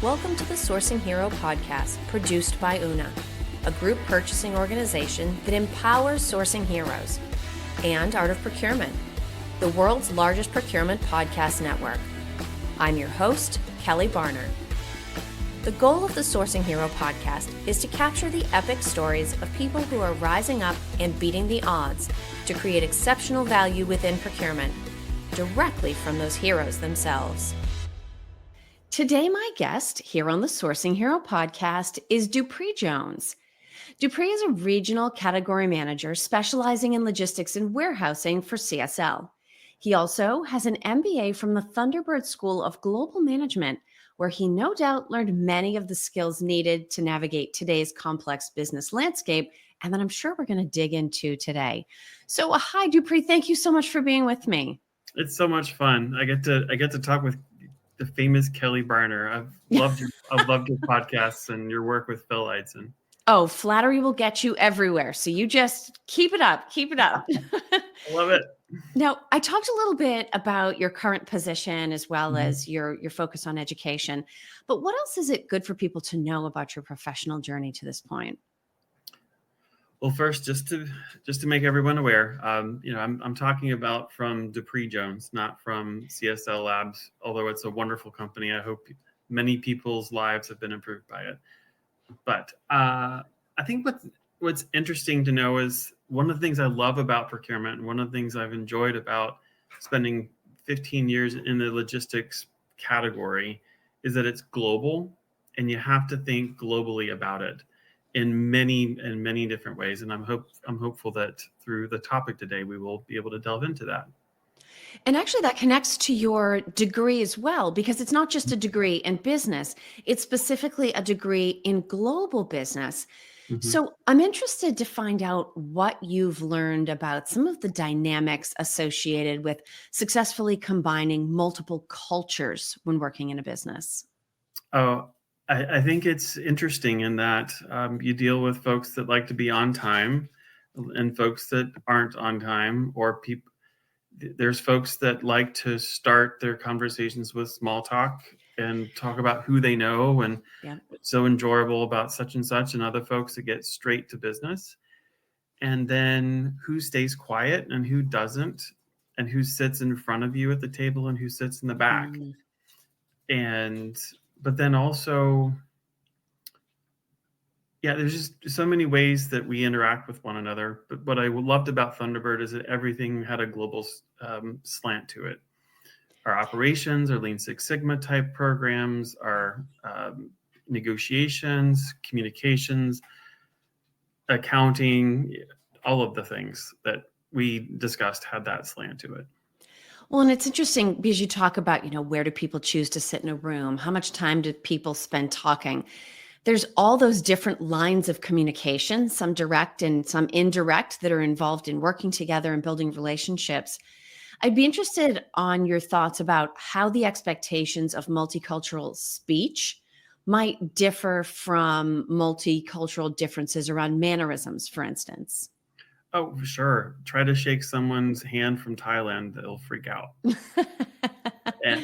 Welcome to the Sourcing Hero podcast, produced by Una, a group purchasing organization that empowers sourcing heroes, and Art of Procurement, the world's largest procurement podcast network. I'm your host, Kelly Barner. The goal of the Sourcing Hero podcast is to capture the epic stories of people who are rising up and beating the odds to create exceptional value within procurement, directly from those heroes themselves. Today, my guest here on the Sourcing Hero podcast is Dupre Jones. Dupre is a regional category manager specializing in logistics and warehousing for CSL. He also has an MBA from the Thunderbird School of Global Management, where he no doubt learned many of the skills needed to navigate today's complex business landscape, and that I'm sure we're going to dig into today. So, hi, Dupre. Thank you so much for being with me. It's so much fun. I get to talk with the famous Kelly Barner. I've loved your podcasts and your work with Phil Eidson. Oh, flattery will get you everywhere. So you just keep it up. Keep it up. I love it. Now, I talked a little bit about your current position as well as your focus on education. But what else is it good for people to know about your professional journey to this point? Well, first, just to make everyone aware, I'm talking about from Dupre Jones, not from CSL Labs, although it's a wonderful company. I hope many people's lives have been improved by it. But I think what's interesting to know is one of the things I love about procurement, and one of the things I've enjoyed about spending 15 years in the logistics category, is that it's global, and you have to think globally about it in many different ways. And I'm hopeful that through the topic today, we will be able to delve into that. And actually that connects to your degree as well, because it's not just a degree in business, it's specifically a degree in global business. Mm-hmm. So I'm interested to find out what you've learned about some of the dynamics associated with successfully combining multiple cultures when working in a business. Oh, I think it's interesting in that you deal with folks that like to be on time and folks that aren't on time, or there's folks that like to start their conversations with small talk and talk about who they know and it's so enjoyable about such and such, and other folks that get straight to business. And then who stays quiet and who doesn't, and who sits in front of you at the table and who sits in the back. But then also, there's just so many ways that we interact with one another. But what I loved about Thunderbird is that everything had a global slant to it. Our operations, our Lean Six Sigma type programs, our negotiations, communications, accounting, all of the things that we discussed had that slant to it. Well, and it's interesting because you talk about, where do people choose to sit in a room? How much time do people spend talking? There's all those different lines of communication, some direct and some indirect, that are involved in working together and building relationships. I'd be interested on your thoughts about how the expectations of multicultural speech might differ from multicultural differences around mannerisms, for instance. Oh, sure. Try to shake someone's hand from Thailand, they'll freak out.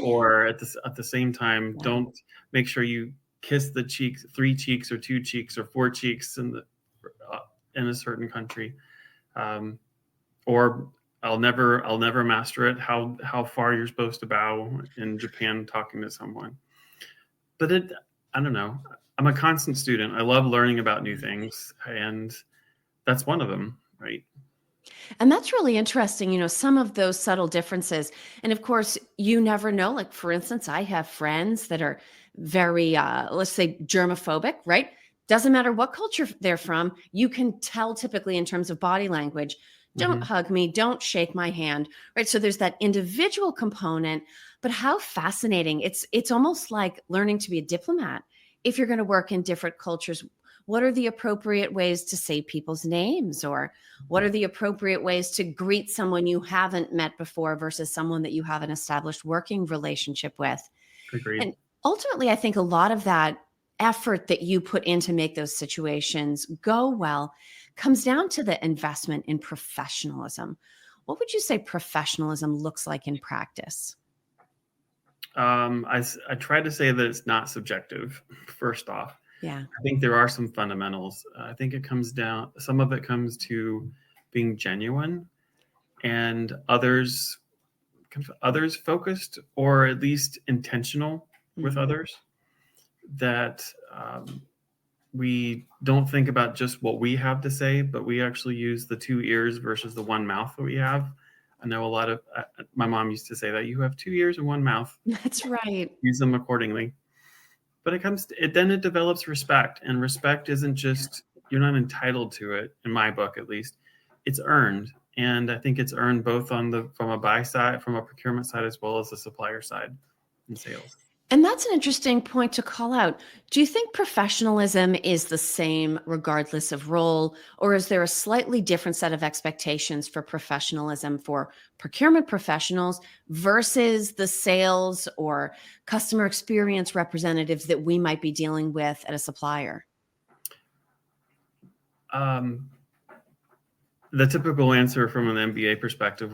Or at the same time, don't make sure you kiss the cheeks, 3 cheeks or 2 cheeks or 4 cheeks in a certain country. Or I'll never master it, how far you're supposed to bow in Japan talking to someone. But I don't know. I'm a constant student. I love learning about new things, and that's one of them. Right. And that's really interesting, some of those subtle differences. And of course, you never know. Like, for instance, I have friends that are very, let's say, germophobic, right? Doesn't matter what culture they're from. You can tell typically in terms of body language, don't hug me, don't shake my hand, right? So there's that individual component, but how fascinating. It's almost like learning to be a diplomat. If you're going to work in different cultures, what are the appropriate ways to say people's names, or what are the appropriate ways to greet someone you haven't met before versus someone that you have an established working relationship with? Agreed. And ultimately, I think a lot of that effort that you put in to make those situations go well comes down to the investment in professionalism. What would you say professionalism looks like in practice? I try to say that it's not subjective, first off. Yeah. I think there are some fundamentals. I think some of it comes to being genuine, and others focused, or at least intentional with others, that we don't think about just what we have to say, but we actually use the two ears versus the one mouth that we have. I know my mom used to say that you have two ears and one mouth. That's right. Use them accordingly. But then it develops respect, and respect isn't just, you're not entitled to it, in my book at least. It's earned, and I think it's earned both from a buy side, from a procurement side, as well as the supplier side in sales. And that's an interesting point to call out. Do you think professionalism is the same regardless of role, or is there a slightly different set of expectations for professionalism for procurement professionals versus the sales or customer experience representatives that we might be dealing with at a supplier? The typical answer from an MBA perspective,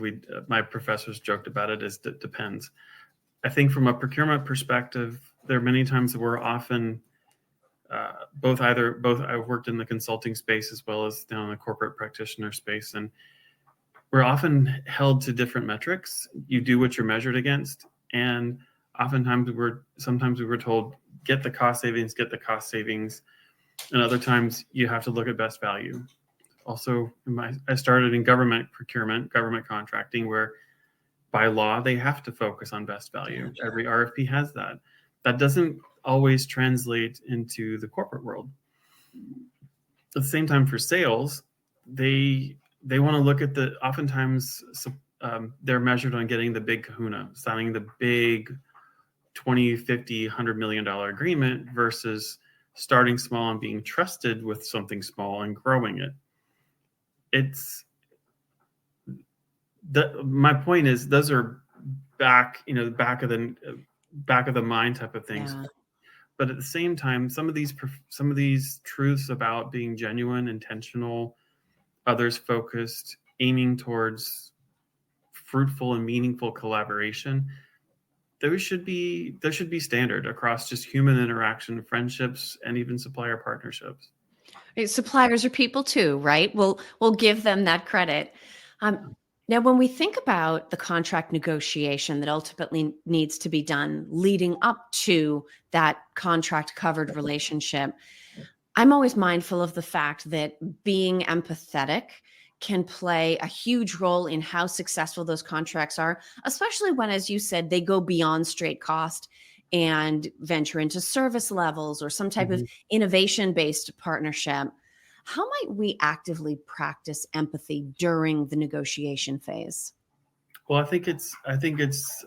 my professors joked about it, is it depends. I think from a procurement perspective, there are many times that we're often both. I've worked in the consulting space as well as down in the corporate practitioner space, and we're often held to different metrics. You do what you're measured against, and oftentimes sometimes we were told, get the cost savings, and other times you have to look at best value. Also, I started in government procurement, government contracting, where by law, they have to focus on best value. Yeah. Every RFP has that. That doesn't always translate into the corporate world. At the same time, for sales, they want to look at oftentimes they're measured on getting the big kahuna, signing the big 20, 50, $100 million agreement versus starting small and being trusted with something small and growing it. My point is, those are back of the mind type of things. Yeah. But at the same time, some of these truths about being genuine, intentional, others focused, aiming towards fruitful and meaningful collaboration, there should be standard across just human interaction, friendships, and even supplier partnerships. Suppliers are people too, right? We'll give them that credit. Now, when we think about the contract negotiation that ultimately needs to be done leading up to that contract covered relationship, I'm always mindful of the fact that being empathetic can play a huge role in how successful those contracts are, especially when, as you said, they go beyond straight cost and venture into service levels or some type of innovation-based partnership. How might we actively practice empathy during the negotiation phase? Well, I think it's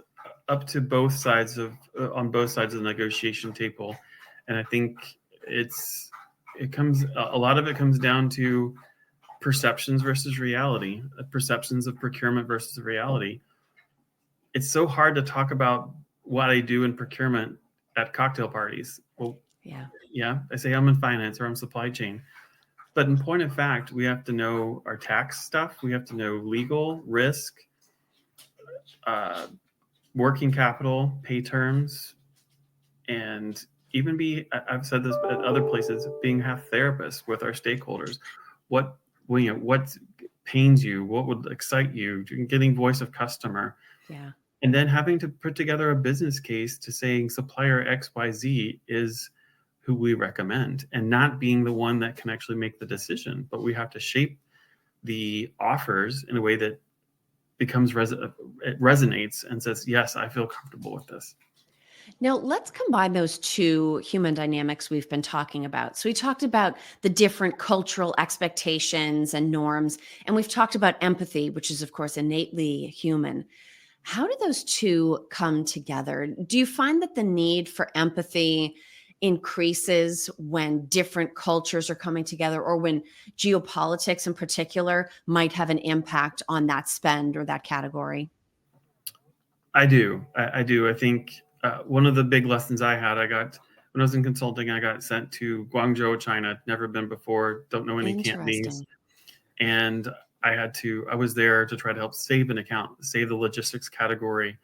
up to both sides on both sides of the negotiation table, and I think a lot of it comes down to perceptions versus reality, perceptions of procurement versus reality. It's so hard to talk about what I do in procurement at cocktail parties. Well, yeah, I say I'm in finance or I'm supply chain. But in point of fact, we have to know our tax stuff. We have to know legal, risk, working capital, pay terms, and even I've said this at other places, being half therapists with our stakeholders. What pains you? What would excite you? Getting voice of customer. Yeah. And then having to put together a business case to saying supplier XYZ is who we recommend, and not being the one that can actually make the decision. But we have to shape the offers in a way that it resonates and says, yes, I feel comfortable with this. Now, let's combine those two human dynamics we've been talking about. So we talked about the different cultural expectations and norms, and we've talked about empathy, which is, of course, innately human. How do those two come together? Do you find that the need for empathy increases when different cultures are coming together, or when geopolitics in particular might have an impact on that spend or that category? I do. I do. I think one of the big lessons I got when I was in consulting, I got sent to Guangzhou, China. Never been before. Don't know any Cantonese. And I was there to try to help save an account, save the logistics category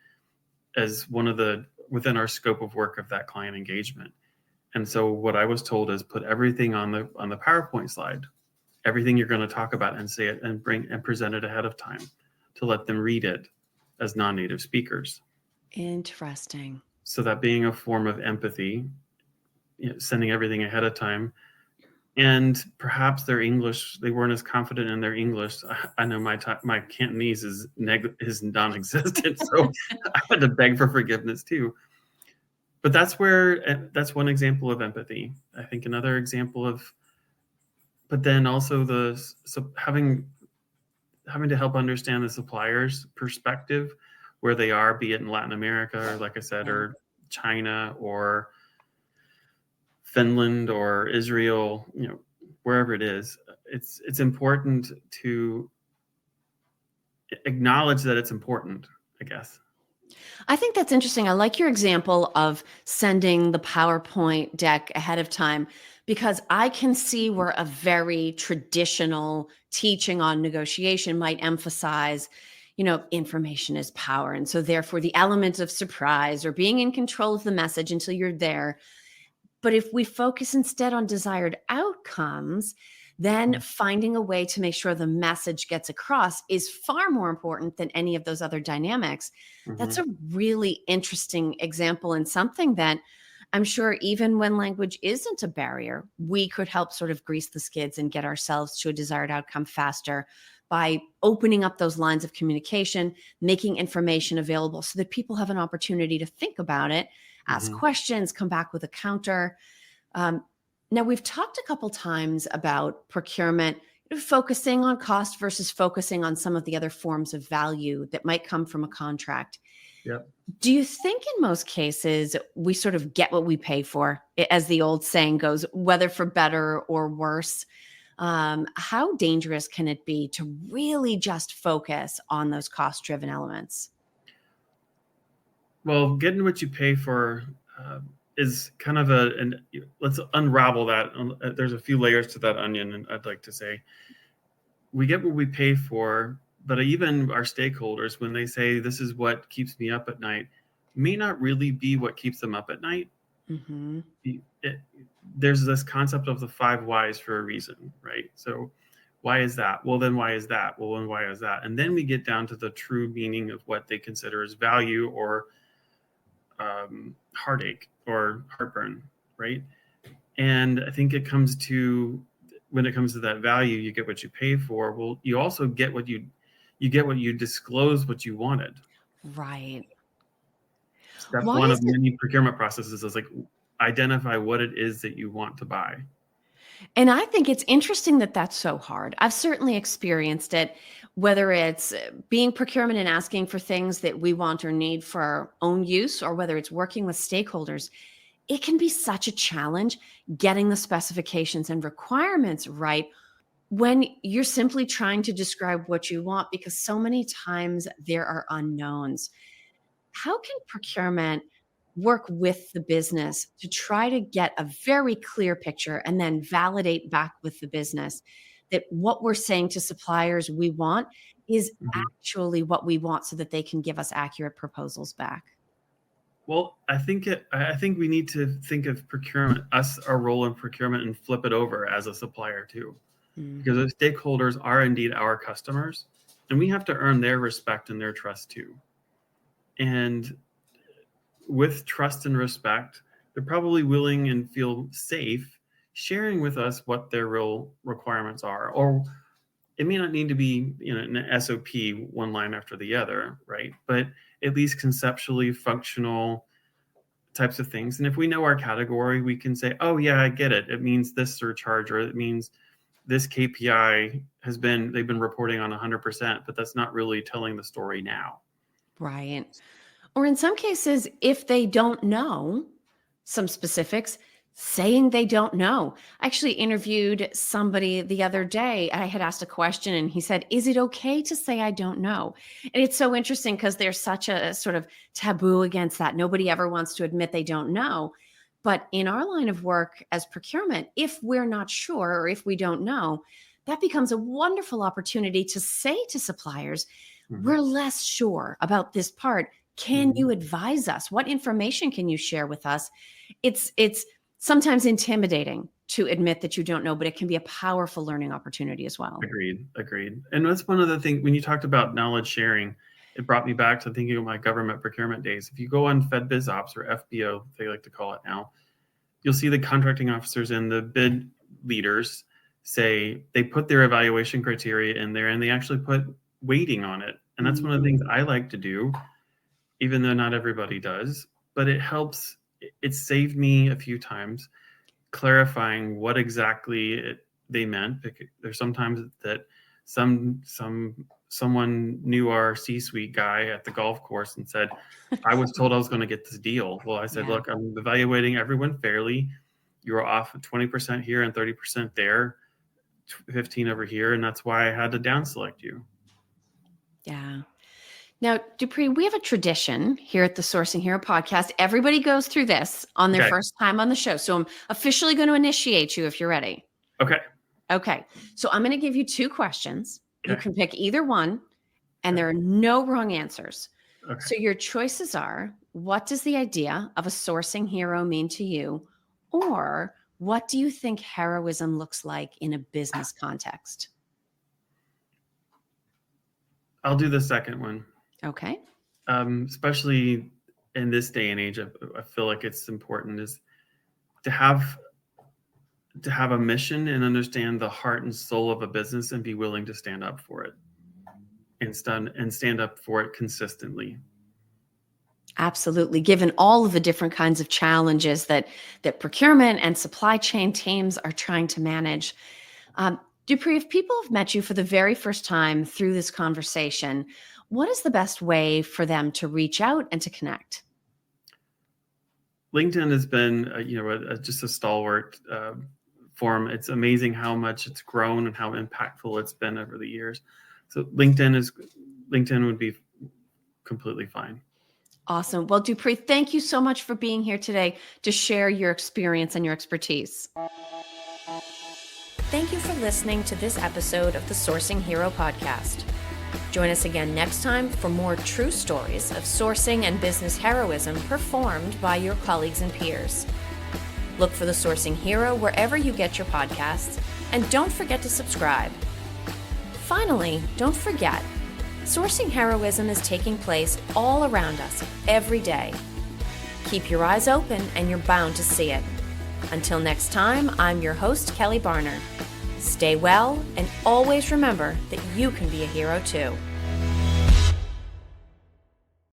as one of the within our scope of work of that client engagement. And so what I was told is put everything on the PowerPoint slide, everything you're going to talk about, and say it and present it ahead of time to let them read it as non-native speakers. Interesting. So that being a form of empathy, sending everything ahead of time. And perhaps their English, they weren't as confident in their English. I know my Cantonese is non-existent, so I had to beg for forgiveness too. But that's one example of empathy. I think another example of, but then also having to help understand the supplier's perspective, where they are, be it in Latin America, or like I said, or China, or Finland, or Israel, wherever it is. It's important to acknowledge that it's important, I guess. I think that's interesting. I like your example of sending the PowerPoint deck ahead of time, because I can see where a very traditional teaching on negotiation might emphasize, information is power. And so therefore the element of surprise or being in control of the message until you're there. But if we focus instead on desired outcomes, then finding a way to make sure the message gets across is far more important than any of those other dynamics. Mm-hmm. That's a really interesting example, and something that I'm sure even when language isn't a barrier, we could help sort of grease the skids and get ourselves to a desired outcome faster by opening up those lines of communication, making information available so that people have an opportunity to think about it, ask questions, come back with a counter. Now, we've talked a couple times about procurement, focusing on cost versus focusing on some of the other forms of value that might come from a contract. Yep. Do you think in most cases we sort of get what we pay for, as the old saying goes, whether for better or worse? How dangerous can it be to really just focus on those cost-driven elements? Well, getting what you pay for is kind of let's unravel that. There's a few layers to that onion, and I'd like to say we get what we pay for, but even our stakeholders, when they say this is what keeps me up at night, may not really be what keeps them up at night. Mm-hmm. There's this concept of the 5 whys for a reason, right? So why is that? Well, then why is that? Well, then why is that? And then we get down to the true meaning of what they consider as value, or heartache or heartburn, right? And I think when it comes to that value, you get what you pay for. Well, you also get what you disclose what you wanted. Right. Step one of many procurement processes is like identify what it is that you want to buy. And I think it's interesting that that's so hard. I've certainly experienced it, whether it's being procurement and asking for things that we want or need for our own use, or whether it's working with stakeholders. It can be such a challenge getting the specifications and requirements right when you're simply trying to describe what you want, because so many times there are unknowns. How can procurement work with the business to try to get a very clear picture and then validate back with the business that what we're saying to suppliers we want is actually what we want, so that they can give us accurate proposals back? Well, I think we need to think of procurement, our role in procurement, and flip it over as a supplier too, because the stakeholders are indeed our customers, and we have to earn their respect and their trust too. And with trust and respect, they're probably willing and feel safe sharing with us what their real requirements are. Or it may not need to be an SOP, one line after the other, right? But at least conceptually functional types of things. And if we know our category, we can say, oh yeah, I get it. It means this surcharge, or it means this KPI they've been reporting on 100%, but that's not really telling the story now. Right. Or in some cases, if they don't know some specifics, saying they don't know. I actually interviewed somebody the other day. I had asked a question and he said, is it okay to say I don't know? And it's so interesting because there's such a sort of taboo against that. Nobody ever wants to admit they don't know. But in our line of work as procurement, if we're not sure or if we don't know, that becomes a wonderful opportunity to say to suppliers, we're less sure about this part. can you advise us? What information can you share with us? It's sometimes intimidating to admit that you don't know, but it can be a powerful learning opportunity as well. Agreed. And that's one of the things, when you talked about knowledge sharing, it brought me back to thinking of my government procurement days. If you go on FedBizOps, or FBO, they like to call it now, you'll see the contracting officers and the bid leaders say they put their evaluation criteria in there and they actually put weighting on it. And that's one of the things I like to do, even though not everybody does, but it helps. It saved me a few times clarifying what exactly they meant. There's sometimes that someone knew our C-suite guy at the golf course and said, I was told I was going to get this deal. Well, I said, look, I'm evaluating everyone fairly. You're off 20% here and 30% there, 15 over here. And that's why I had to down select you. Yeah. Now, Dupre, we have a tradition here at the Sourcing Hero podcast. Everybody goes through this on their first time on the show. So I'm officially going to initiate you if you're ready. Okay. So I'm going to give you 2 questions. You can pick either one, and there are no wrong answers. So your choices are, what does the idea of a sourcing hero mean to you? Or what do you think heroism looks like in a business context? I'll do the second one. Okay. Especially in this day and age, I feel like it's important is to have a mission and understand the heart and soul of a business and be willing to stand up for it and stand up for it consistently. Absolutely. Given all of the different kinds of challenges that procurement and supply chain teams are trying to manage. Dupre, if people have met you for the very first time through this conversation, what is the best way for them to reach out and to connect? LinkedIn has been, just a stalwart forum. It's amazing how much it's grown and how impactful it's been over the years. So LinkedIn would be completely fine. Awesome. Well, Dupre, thank you so much for being here today to share your experience and your expertise. Thank you for listening to this episode of the Sourcing Hero podcast. Join us again next time for more true stories of sourcing and business heroism performed by your colleagues and peers. Look for the Sourcing Hero wherever you get your podcasts, and don't forget to subscribe. Finally, don't forget, sourcing heroism is taking place all around us every day. Keep your eyes open and you're bound to see it. Until next time, I'm your host, Kelly Barner. Stay well and always remember that you can be a hero too.